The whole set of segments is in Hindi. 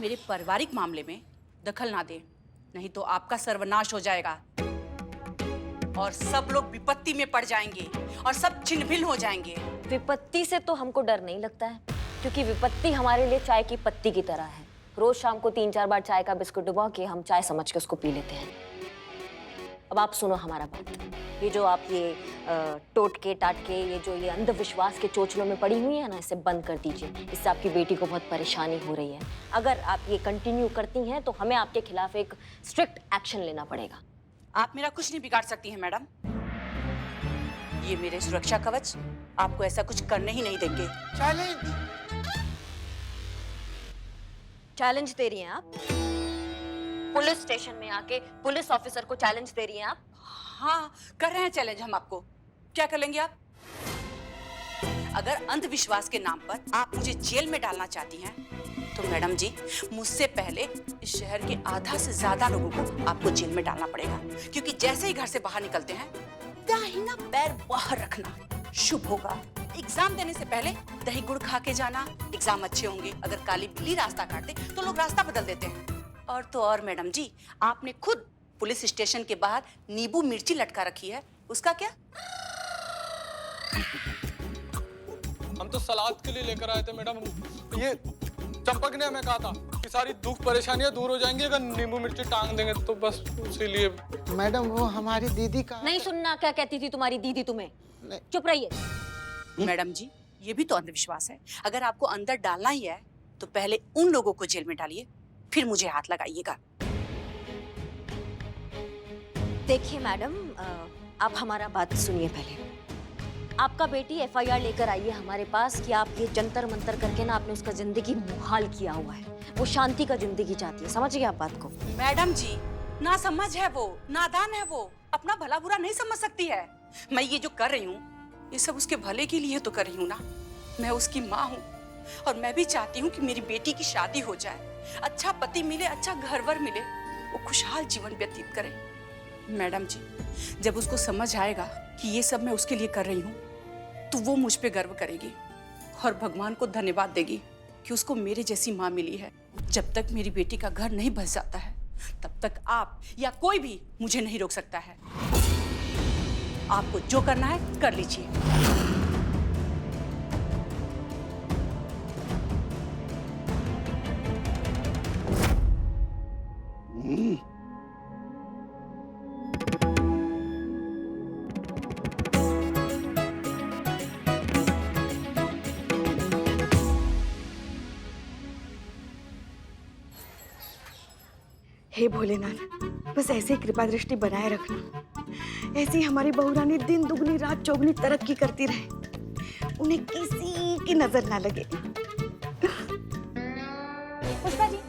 मेरे पारिवारिक मामले में दखल ना दें, नहीं तो आपका सर्वनाश हो जाएगा और सब लोग विपत्ति में पड़ जाएंगे और सब छिन्न-भिन्न हो जाएंगे। विपत्ति से तो हमको डर नहीं लगता है, क्योंकि विपत्ति हमारे लिए चाय की पत्ती की तरह है। रोज शाम को 3-4 बार चाय का बिस्कुट डुबा के हम चाय समझ के उसको पी लेते हैं। अब आप सुनो हमारा बात। ये जो आप ये टोटके टाटके, ये जो ये अंधविश्वास के चोचलों में पड़ी हुई है ना, इसे बंद कर दीजिए। इससे आपकी बेटी को बहुत परेशानी हो रही है। अगर आप ये कंटिन्यू करती हैं तो हमें आपके खिलाफ एक स्ट्रिक्ट एक्शन लेना पड़ेगा। आप मेरा कुछ नहीं बिगाड़ सकती हैं मैडम। ये मेरे सुरक्षा कवच आपको ऐसा कुछ करने ही नहीं देंगे। चैलेंज दे रही हैं आप? पुलिस स्टेशन में आके पुलिस ऑफिसर को चैलेंज दे रही हैं आप? हाँ, कर रहे हैं चैलेंज हम आपको। क्या कर लेंगे आप? अगर अंधविश्वास के नाम पर आप मुझे जेल में डालना चाहती हैं, तो मैडम जी मुझसे पहले इस शहर के आधा से ज्यादा लोगों को आपको जेल में डालना पड़ेगा, क्योंकि जैसे ही घर से बाहर निकलते हैं दाहिना पैर बाहर रखना शुभ होगा। एग्जाम देने से पहले दही गुड़ खा के जाना, एग्जाम अच्छे होंगे। अगर काली बिल्ली रास्ता काटते तो लोग रास्ता बदल देते हैं। और तो और मैडम जी, आपने खुद पुलिस स्टेशन के बाहर नींबू मिर्ची लटका रखी है, उसका क्या? हम तो सलाद के लिए लेकर आए थे मैडम। ये चंपक ने हमें कहा था कि सारी दुख परेशानियां दूर हो जाएंगी अगर नींबू मिर्ची टांग देंगे, तो बस इसीलिए। मैडम वो हमारी दीदी का नहीं सुनना क्या कहती थी तुम्हारी दीदी तुम्हें? चुप रहिए। मैडम जी, ये भी तो अंधविश्वास है। अगर आपको अंदर डालना ही है तो पहले उन लोगों को जेल में डालिए, फिर मुझे हाथ लगाइएगा। देखिए मैडम, आप हमारा बात सुनिए पहले। आपका बेटी एफआईआर लेकर आई है हमारे पास कि आप ये जंतर मंतर करके ना आपने उसका जिंदगी मुहाल किया हुआ है। वो शांति का जिंदगी चाहती है, समझिए आप बात को। मैडम जी, ना समझ है वो, नादान है वो, अपना भला बुरा नहीं समझ सकती है। मैं ये जो कर रही हूँ ये सब उसके भले के लिए तो कर रही हूँ ना। मैं उसकी माँ हूँ और मैं भी चाहती हूँ कि मेरी बेटी की शादी हो जाए, अच्छा पति मिले, अच्छा घर-वर मिले, वो खुशहाल जीवन व्यतीत करे। मैडम जी, जब उसको समझ आएगा कि ये सब मैं उसके लिए कर रही हूँ तो वो मुझ पे गर्व करेगी और भगवान को धन्यवाद देगी कि उसको मेरे जैसी माँ मिली है। जब तक मेरी बेटी का घर नहीं बस जाता है तब तक आप या कोई भी मुझे नहीं रोक सकता है। आपको जो करना है कर लीजिए। हे भोलेनाथ, बस ऐसे ही कृपा दृष्टि बनाए रखना। ऐसी हमारी बहू रानी दिन दुगनी रात चौगनी तरक्की करती रहे, उन्हें किसी की नजर ना लगे। पुष्पा जी,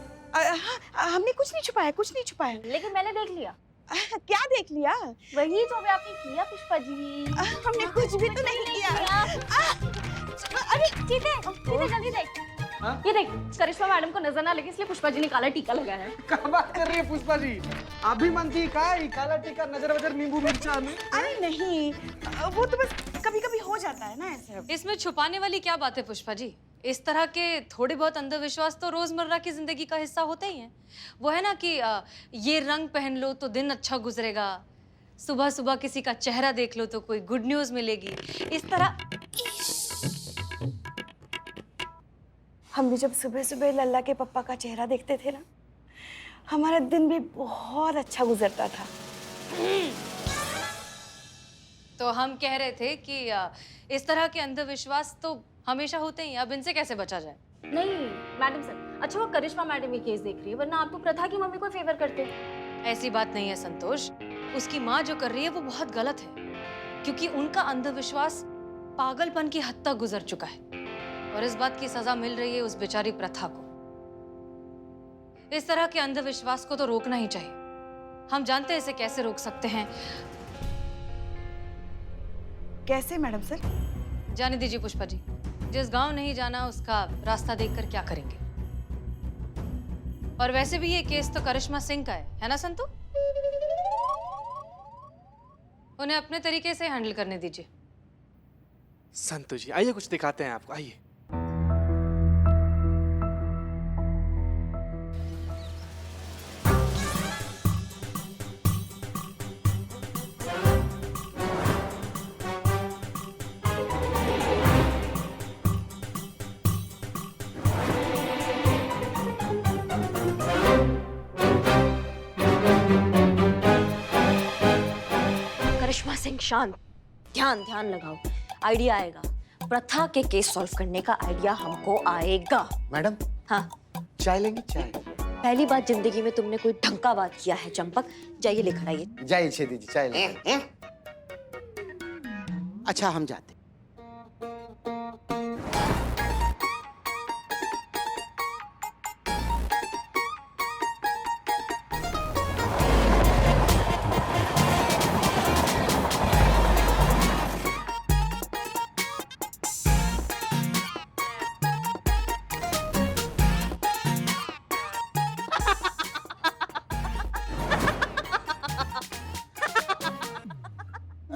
हमने कुछ नहीं छुपाया, कुछ नहीं छुपाया। लेकिन मैंने देख लिया। क्या देख लिया? वही जो अभी आपने किया पुष्पा जी। हमने कुछ भी तो नहीं किया। अरे चीते, चीते जल्दी देख। ये देख, करिश्मा मैडम को नजर ना लगे इसलिए पुष्पा जी ने काला टीका लगाया है। क्या बात कर रही है पुष्पा जी? अभी मनती का काला टीका, नजर वजर, नींबू मिर्चा में। अरे नहीं, वो तो बस कभी कभी हो जाता है ना ऐसे। इसमें छुपाने वाली क्या बात है पुष्पा जी? इस तरह के थोड़े बहुत अंधविश्वास तो रोजमर्रा की जिंदगी का हिस्सा होते ही हैं। वो है ना कि ये रंग पहन लो तो दिन अच्छा गुजरेगा, सुबह सुबह किसी का चेहरा देख लो तो कोई गुड न्यूज मिलेगी, इस तरह। हम भी जब सुबह सुबह लल्ला के पप्पा का चेहरा देखते थे ना, हमारा दिन भी बहुत अच्छा गुजरता था। तो हम कह रहे थे कि इस तरह के अंधविश्वास तो हमेशा होते ही, अब इनसे कैसे बचा जाए? नहीं मैडम सर, अच्छा वो करिश्मा मैडम ये केस देख रही है, वरना आप तो प्रथा की मम्मी को फेवर करते। ऐसी बात नहीं है संतोष, उसकी माँ जो कर रही है वो बहुत गलत है, क्योंकि उनका अंधविश्वास पागलपन की हद तक गुजर चुका है और इस बात की सजा मिल रही है उस बेचारी प्रथा को। इस तरह के अंधविश्वास को तो रोकना ही चाहिए। हम जानते हैं इसे कैसे रोक सकते हैं। कैसे मैडम सर? जाने दीजिए पुष्पा जी, जिस गांव नहीं जाना उसका रास्ता देखकर क्या करेंगे। और वैसे भी ये केस तो करिश्मा सिंह का है ना संतू? उन्हें अपने तरीके से हैंडल करने दीजिए। संतू जी आइए, कुछ दिखाते हैं आपको, आइए। शांत, ध्यान ध्यान लगाओ, आइडिया आएगा। प्रथा के केस सॉल्व करने का आइडिया हमको आएगा। मैडम हाँ, चाय लेंगे? चाय पहली बार जिंदगी में तुमने कोई ढंग का बात किया है चंपक। जाइए लेकर आइए। जाइए छेदी जी, चाय लेंगे। अच्छा हम जाते।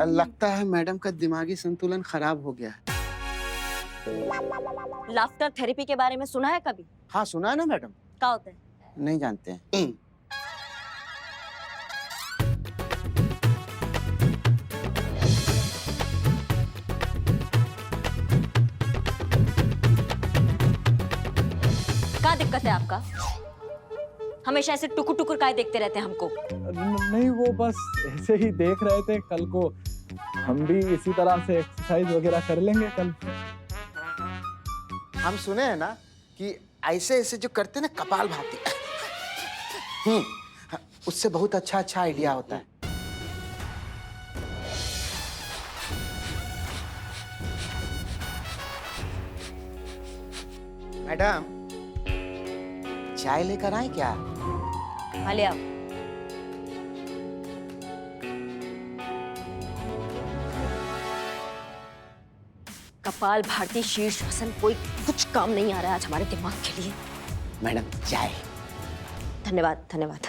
लगता है मैडम का दिमागी संतुलन खराब हो गया है। लाफ्टर थेरेपी के बारे में सुना है कभी? हाँ सुना है ना मैडम। क्या होता है? नहीं जानते हैं। क्या दिक्कत है आपका? हमेशा ऐसे टुकुर टुकुर काय देखते रहते हैं हमको। नहीं, वो बस ऐसे ही देख रहे थे। कल को हम भी इसी तरह से एक्सरसाइज वगैरह कर लेंगे कल। हम सुने हैं ना कि ऐसे ऐसे जो करते हैं ना कपालभाति, उससे बहुत अच्छा अच्छा आइडिया होता है। मैडम चाय लेकर आए क्या? हाँ ले आओ। कपाल भारती शीर्षासन कोई कुछ काम नहीं आ रहा है आज हमारे दिमाग के लिए। मैडम चाय। धन्यवाद धन्यवाद।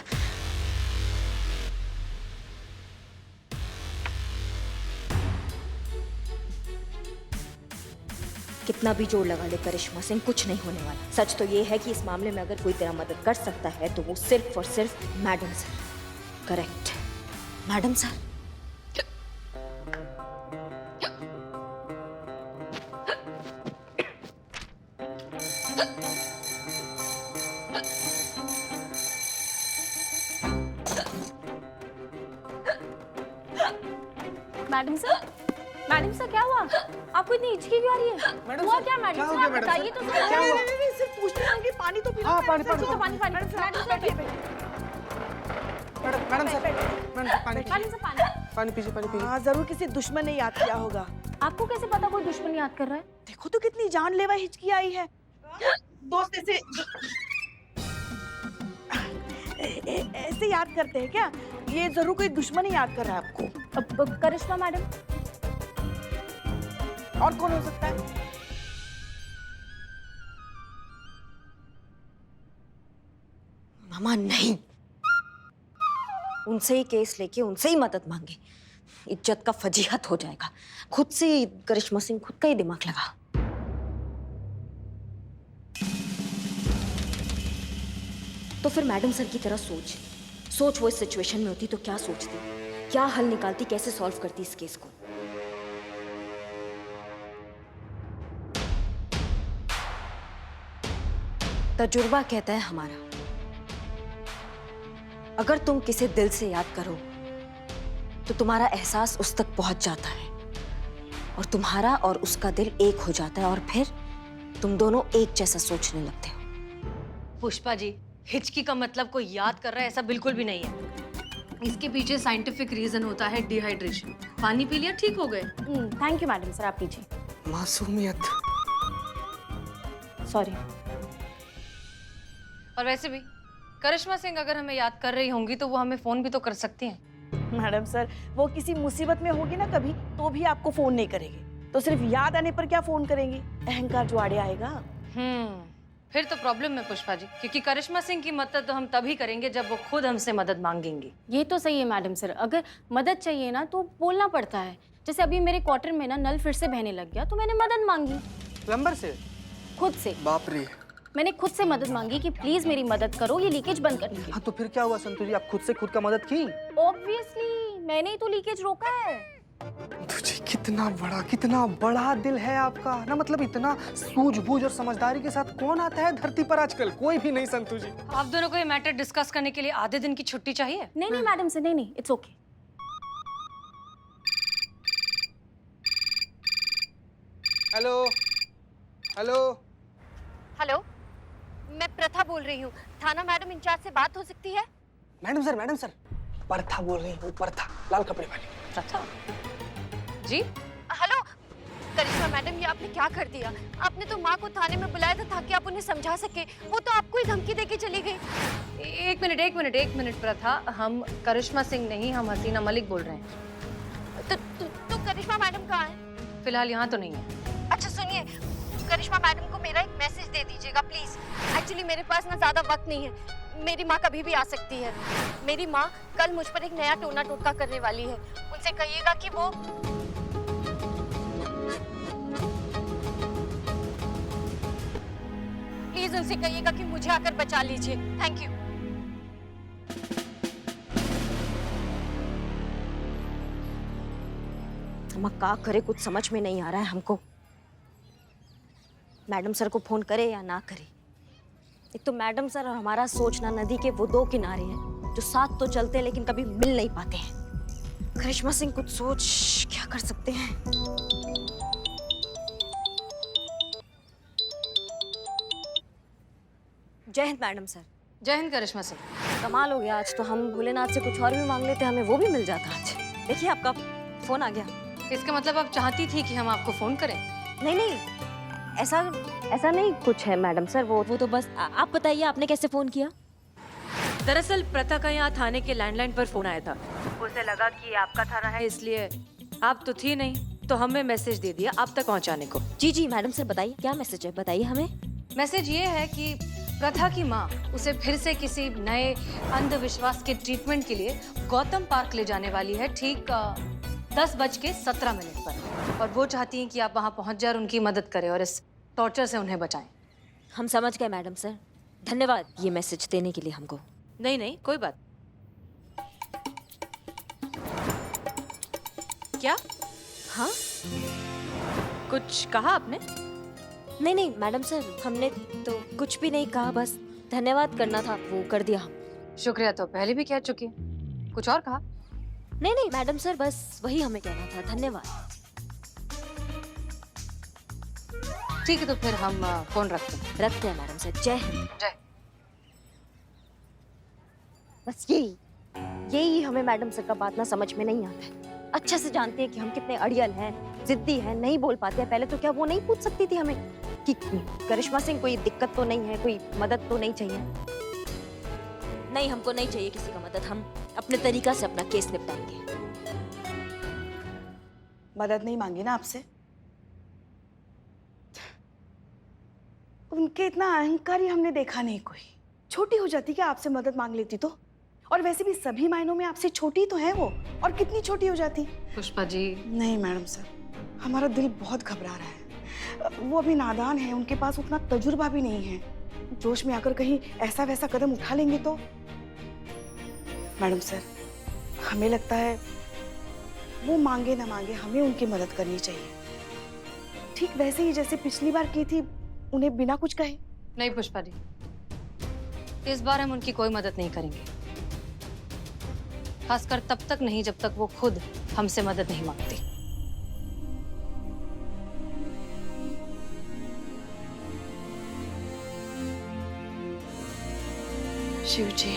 कितना भी जोर लगा ले करिश्मा सिंह, कुछ नहीं होने वाला। सच तो ये है कि इस मामले में अगर कोई तेरा मदद कर सकता है तो वो सिर्फ और सिर्फ madam sir. Correct, madam sir. Madam sir क्या हुआ? आपको इतनी हिचकी क्यों आ रही है? हुआ क्या मैडम सर? आप बताइए तो सही। नहीं, सिर्फ पूछने आऊंगी, पानी तो पी लो। हाँ, पानी मैडम सर, पानी पानी। मैडम सर पानी पीजिए, पानी पीजिए। हाँ, जरूर किसी दुश्मन ने याद किया होगा। आपको कैसे पता कोई दुश्मन याद कर रहा है? देखो तो कितनी जानलेवा हिचकी आई है। दोस्त ऐसे ऐसे याद करते हैं क्या? ये जरूर कोई दुश्मन ही याद कर रहा है आपको। अब करिश्मा मैडम। और कौन हो सकता है? मामा नहीं, उनसे ही केस लेके उनसे ही मदद मांगे। इज्जत का फजीहत हो जाएगा। खुद से करिश्मा सिंह खुद का ही दिमाग लगा। तो फिर मैडम सर की तरह सोच वो इस सिचुएशन में होती तो क्या सोचती, क्या हल निकालती, कैसे सॉल्व करती इस केस को। तजुर्बा कहता है हमारा, अगर तुम किसे दिल से याद करो तो तुम्हारा एहसास उस तक पहुंच जाता है और तुम्हारा और उसका दिल एक हो जाता है और फिर तुम दोनों एक जैसा सोचने लगते हो। पुष्पा जी, हिचकी का मतलब कोई याद कर रहा है ऐसा बिल्कुल भी नहीं है। इसके पीछे साइंटिफिक रीजन होता है डिहाइड्रेशन। पानी पी लिया ठीक हो गए। थैंक यू मैडम सर, आप पीजिए। मासूमियत। सॉरी। और वैसे भी करिश्मा सिंह अगर हमें याद कर रही होंगी तो वो हमें फोन भी तो कर सकती हैं। मैडम सर, वो किसी मुसीबत में होगी ना कभी, तो भी आपको फोन नहीं करेंगे। तो सिर्फ याद आने पर क्या फोन करेंगी? अहंकार जो आड़े आएगा। फिर तो प्रॉब्लम है पुष्पा जी, क्योंकि करिश्मा सिंह की मदद तो हम तभी करेंगे जब वो खुद हमसे मदद मांगेंगी। ये तो सही है मैडम सर, अगर मदद चाहिए ना तो बोलना पड़ता है। जैसे अभी मेरे क्वार्टर में ना नल फिर से बहने लग गया तो मैंने मदद मांगी प्लम्बर से? खुद से। बाप रे। मैंने खुद से मदद मांगी कि प्लीज मेरी मदद करो, ये लीकेज बंद करने की। हाँ तो फिर क्या हुआ संतोष जी, आप खुद से खुद का मदद की? ऑब्वियसली मैंने ही तो लीकेज रोका है। तुझे कितना बड़ा दिल है आपका ना। मतलब इतना सूझबूझ और समझदारी के साथ कौन आता है धरती पर आजकल? कोई भी नहीं संतोष जी। आप दोनों को ये मैटर डिस्कस करने के लिए आधे दिन की छुट्टी चाहिए? नहीं मैडम सर, नहीं it's okay. Hello hello. Hello, मैं प्रथा बोल रही हूँ। थाना मैडम इंचार्ज से बात हो सकती है? मैडम सर परथा बोल रही हूँ, परथा, लाल कपड़े वाली। प्रथा जी, हेलो करिश्मा मैडम, ये आपने क्या कर दिया? आपने तो माँ को थाने में बुलाया था ताकि आप उन्हें समझा सके, वो तो आपको ही धमकी देके चली गई। एक मिनट प्रथा, हम करिश्मा सिंह नहीं, हम हसीना मलिक बोल रहे हैं। तो करिश्मा मैडम कहाँ है? फिलहाल यहाँ तो नहीं है। अच्छा सुनिए, करिश्मा मैडम को मेरा एक मैसेज दे दीजिएगा प्लीज। एक्चुअली मेरे पास ना ज्यादा वक्त नहीं है, मेरी माँ कभी भी आ सकती है। मेरी माँ कल मुझ पर एक नया टोना टोटका करने वाली है, उनसे कहिएगा कि वो प्लीज उनसे कहिएगा कि मुझे आकर बचा लीजिए। Thank you. हम क्या करे, कुछ समझ में नहीं आ रहा है हमको। मैडम सर को फोन करे या ना करे। एक तो मैडम सर और हमारा सोचना नदी के वो दो किनारे हैं जो साथ तो चलते हैं लेकिन कभी मिल नहीं पाते हैं। करिश्मा सिंह कुछ सोच, क्या कर सकते हैं? जय हिंद मैडम सर। जय हिंद करिश्मा सिंह। कमाल हो गया, आज तो हम भोलेनाथ से कुछ और भी मांग लेते, हमें वो भी मिल जाता आज। देखिए आपका फोन आ गया। इसका मतलब आप चाहती थी कि हम आपको फोन करें? नहीं, ऐसा नहीं कुछ है मैडम सर, वो तो बस आप बताइए आपने कैसे फोन किया? दरअसल प्रथा का यहाँ थाने के लैंडलाइन पर फोन आया था। उसे लगा कि आपका थाना है, इसलिए आप तो थी नहीं तो हमें मैसेज दे दिया आप तक पहुँचाने को। जी मैडम सर बताइए क्या मैसेज है, बताइए हमें। मैसेज ये है कि प्रथा की माँ उसे फिर से किसी नए अंधविश्वास के ट्रीटमेंट के लिए गौतम पार्क ले जाने वाली है, ठीक 10:17 पर, और वो चाहती हैं कि आप वहाँ पहुँच जाए और उनकी मदद करें और इस टॉर्चर से उन्हें बचाएं। हम समझ गए मैडम सर, धन्यवाद ये मैसेज देने के लिए हमको। नहीं कोई बात। क्या? हाँ कुछ कहा आपने? नहीं मैडम सर, हमने तो कुछ भी नहीं कहा, बस धन्यवाद करना था, वो कर दिया हम। शुक्रिया तो पहले भी कह चुकी हैं। कुछ और कहा? नहीं मैडम सर, बस वही हमें कहना था, धन्यवाद। ठीक है तो फिर हम फोन रखते हैं मैडम सर। जय हिंद। जय। बस यही हमें मैडम सर का बात ना समझ में नहीं आता है। अच्छे से जानते हैं कि हम कितने अड़ियल हैं, जिद्दी हैं, नहीं बोल पाते हैं। पहले तो क्या वो नहीं पूछ सकती थी हमें कि करिश्मा सिंह कोई दिक्कत तो नहीं है, कोई मदद तो नहीं चाहिए? नहीं, हमको नहीं चाहिए किसी का मदद, हम अपने तरीका से अपना केस निपटाएंगे। मदद नहीं मांगी ना आपसे? उनके इतना अहंकारी हमने देखा नहीं कोई। छोटी हो जाती क्या आपसे मदद मांग लेती तो? और वैसे भी सभी मायनों में आपसे छोटी तो है वो, और कितनी छोटी हो जाती। पुष्पा जी। नहीं मैडम सर, हमारा दिल बहुत घबरा रहा है। वो अभी नादान है, उनके पास उतना तजुर्बा भी नहीं है। जोश में आकर कहीं ऐसा वैसा कदम उठा लेंगे तो। मैडम सर, हमें लगता है वो मांगे ना मांगे हमें उनकी मदद करनी चाहिए, ठीक वैसे ही जैसे पिछली बार की थी, उन्हें बिना कुछ कहे। नहीं पुष्पा जी, इस बार हम उनकी कोई मदद नहीं करेंगे, खासकर तब तक नहीं जब तक वो खुद हमसे मदद नहीं मांगती। शिव जी,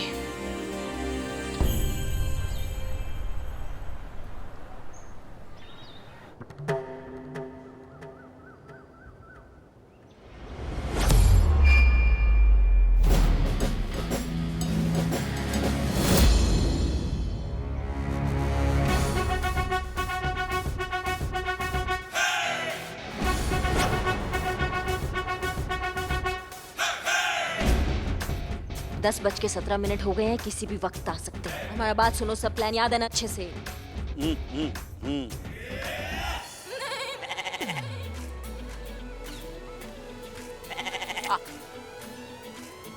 दस 10:17 हो गए हैं, किसी भी वक्त आ सकते हैं। हमारा बात सुनो, सब प्लान याद है ना अच्छे से?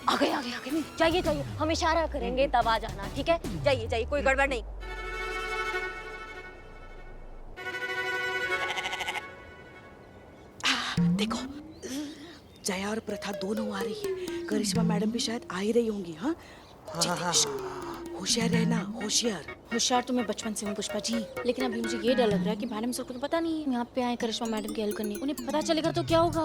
आ गए। जाइए, हम इशारा करेंगे तब आ जाना, ठीक है? जाइए, कोई गड़बड़ नहीं। देखो जया और प्रथा दोनों आ रही है, करिश्मा मैडम भी शायद आ ही रही होंगी। हाँ, होशियार रहना, होशियार। होशियार तो मैं बचपन से हूँ पुष्पा जी, लेकिन अभी मुझे ये डर लग रहा है कि मैडम सर को तो पता नहीं है यहाँ पे आए करिश्मा मैडम की हेल्प करने, उन्हें पता चलेगा तो क्या होगा।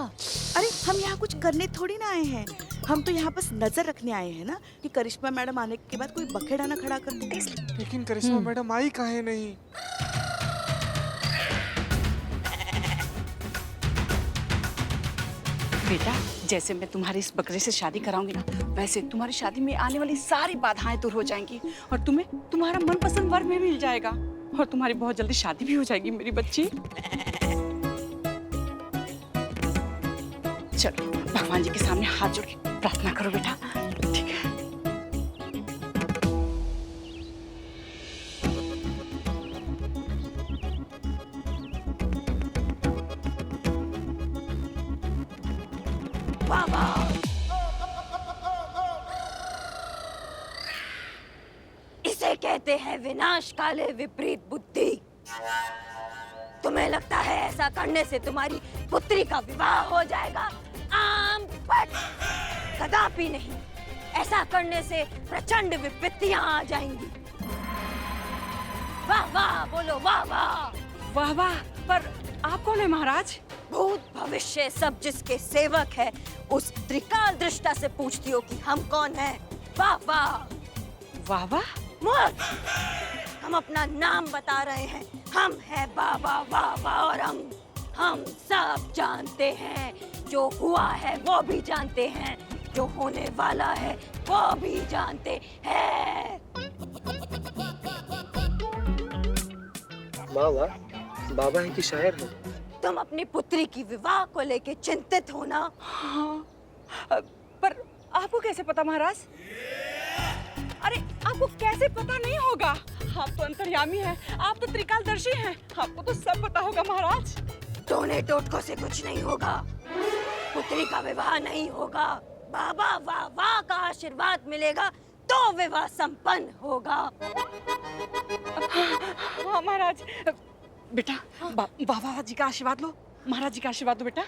अरे हम यहाँ कुछ करने थोड़ी ना आए हैं, हम तो यहाँ बस नजर रखने आए हैं ना कि करिश्मा मैडम आने के बाद कोई बखेड़ा ना खड़ा कर दे इसलिए। लेकिन करिश्मा मैडम आई काहे नहीं? बेटा, जैसे मैं तुम्हारी इस बकरे से शादी कराऊंगी ना, वैसे तुम्हारी शादी में आने वाली सारी बाधाएं दूर हो जाएंगी और तुम्हें तुम्हारा मनपसंद वर भी मिल जाएगा और तुम्हारी बहुत जल्दी शादी भी हो जाएगी मेरी बच्ची। चलो भगवान जी के सामने हाथ जोड़ के प्रार्थना करो बेटा। ठीक है। इसे कहते हैं विनाश काले विपरीत बुद्धि। तुम्हें लगता है ऐसा करने से तुम्हारी पुत्री का विवाह हो जाएगा? आम पट, कदापि नहीं। ऐसा करने से प्रचंड विपत्तियां आ जाएंगी। वाह वाह बोलो, वाह वाह। वाह वाह, पर आप कौन है महाराज? भूत भविष्य सब जिसके सेवक है, उस त्रिकाल दृष्टा से पूछती हो कि हम कौन हैं? वाह वाह। वाह वाह। मूर्ख, हम अपना नाम बता रहे हैं। हम हैं बाबा वाह वाह और हम सब जानते हैं। जो हुआ है वो भी जानते हैं, जो होने वाला है वो भी जानते हैं। वाह वाह, बाबा है कि शायर है? तुम अपनी पुत्री की विवाह को लेके चिंतित हो ना? हाँ, पर आपको कैसे पता महाराज? अरे आपको कैसे पता नहीं होगा? आप तो अंतर्यामी हैं, आप तो त्रिकालदर्शी हैं, आपको तो सब पता होगा महाराज। टोने टोटकों से कुछ नहीं होगा, पुत्री का विवाह नहीं होगा। बाबा वाह वाह का आशीर्वाद मिलेगा तो विवाह संपन्न होगा। हाँ महाराज। बेटा, बाबा जी का आशीर्वाद लो, महाराज जी का आशीर्वाद दो बेटा।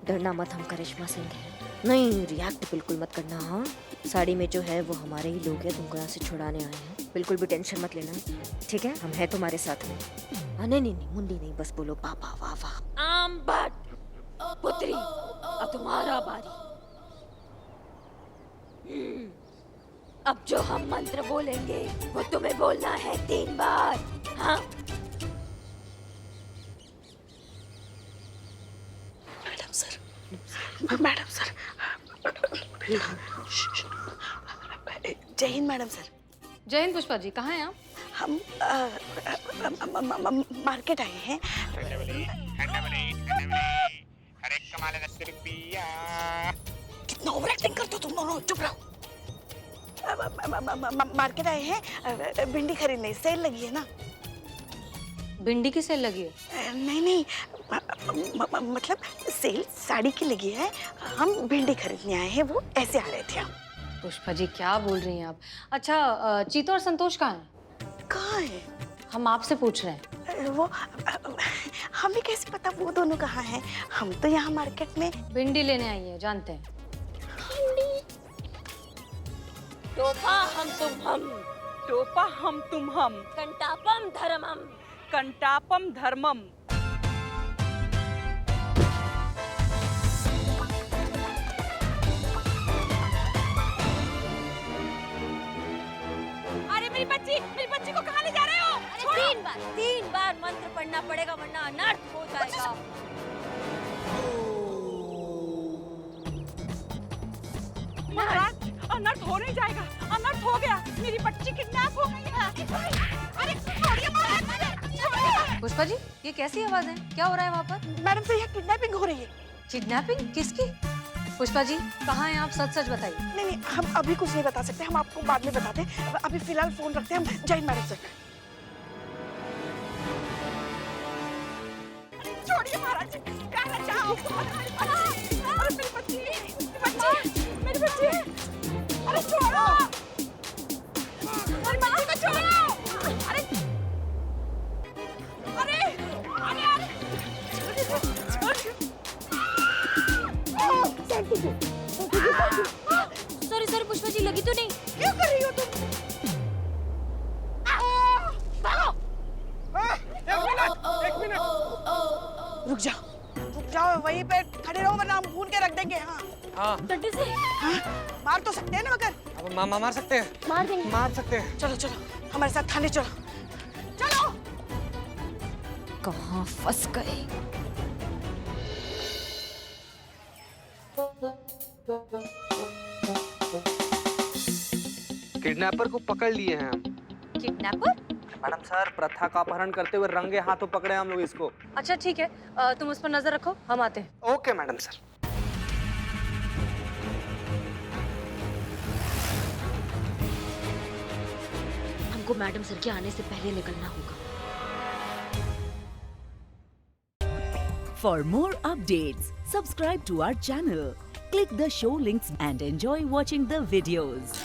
डरना मत, हम करिश्मा सिंह हैं। नहीं, रिएक्ट बिल्कुल मत करना। हाँ, साड़ी में जो है वो हमारे ही लोग हैं, तुमको यहाँ से छुड़ाने आए हैं। बिल्कुल भी टेंशन मत लेना, ठीक है? हम हैं तुम्हारे साथ में। नहीं नहीं नहीं, मुंडी नहीं, बस बोलो बाबा वाह वाह। आम बट पुत्री, अब तुम्हारा बारी। अब जो हम मंत्र बोलेंगे वो तुम्हें बोलना है 3 बार। हाँ, मैडम सर, मैडम सर, जय हिंद मैडम सर। जय हिंद पुष्पा जी, कहाँ हैं आप? हम मार्केट आए हैं। कितना ओवर एक्टिंग करते हो तुम दोनों, चुप रहो। मार्केट आए हैं भिंडी खरीदने, सेल लगी है ना। भिंडी की सेल लगी है? नहीं नहीं, मतलब सेल साड़ी की लगी है, हम भिंडी खरीदने आए हैं, वो ऐसे आ रहे थे हम। पुष्पा जी क्या बोल रही हैं आप? अच्छा, चीतू और संतोष कहाँ हैं? कहाँ है? हम आपसे पूछ रहे हैं। वो हमें कैसे पता वो दोनों कहाँ हैं? हम तो यहाँ मार्केट में भिंडी लेने आई है, जानते हैं। टोपा हम तुम हम, टोपा हम तुम हम, कंटापम धर्मम, कंटापम धर्मम। अरे मेरी बच्ची को कहाँ ले जा रहे हो? अरे 3 बार मंत्र पढ़ना पड़ेगा वरना अनर्थ हो जाएगा। महाराज, अनर्थ हो नहीं जाएगा, अनर्थ हो गया, मेरी बच्ची किडनैप हो गई है। अरे छोड़िए महाराज। पुष्पा जी, ये कैसी आवाज है? क्या हो रहा है वहाँ पर? मैडम से यहाँ किडनैपिंग हो रही है। किडनैपिंग? किसकी? पुष्पा जी कहाँ हैं आप? सच सच बताइए। नहीं नहीं, हम अभी कुछ नहीं बता सकते, हम आपको बाद में बताते हैं। अभी फिलहाल फोन रखते हैं हम। जय हिंद मैडम सर। छोड़िए महाराज, क्या बचाओ? अरे मेरी बच्ची, मेरी बच्ची, अरे छोड़ो, अरे बच्ची को छोड़ो, अरे अरे अरे सॉरी सॉरी पुष्पा जी, लगी तो नहीं? क्यों कर रही हो तुम? रुक जाओ वहीं पे खड़े रहो वरना हम भून के रख देंगे। हाँ हाँ डंडे से हाँ मार तो सकते हैं ना मगर। अब मार सकते हैं, मार देंगे। मार सकते हैं। चलो चलो हमारे साथ थाने चलो चलो। कहाँ फंस गए? किडनैपर को पकड़ लिए हैं हम। किडनैपर? मैडम सर, प्रथा का अपहरण करते हुए रंगे हाथों पकड़े हम लोग इसको। अच्छा ठीक है, तुम उस पर नजर रखो, हम आते हैं। Okay madam sir. हमको मैडम सर के आने से पहले निकलना होगा। For more updates, subscribe to our channel, click the show links and enjoy watching the videos.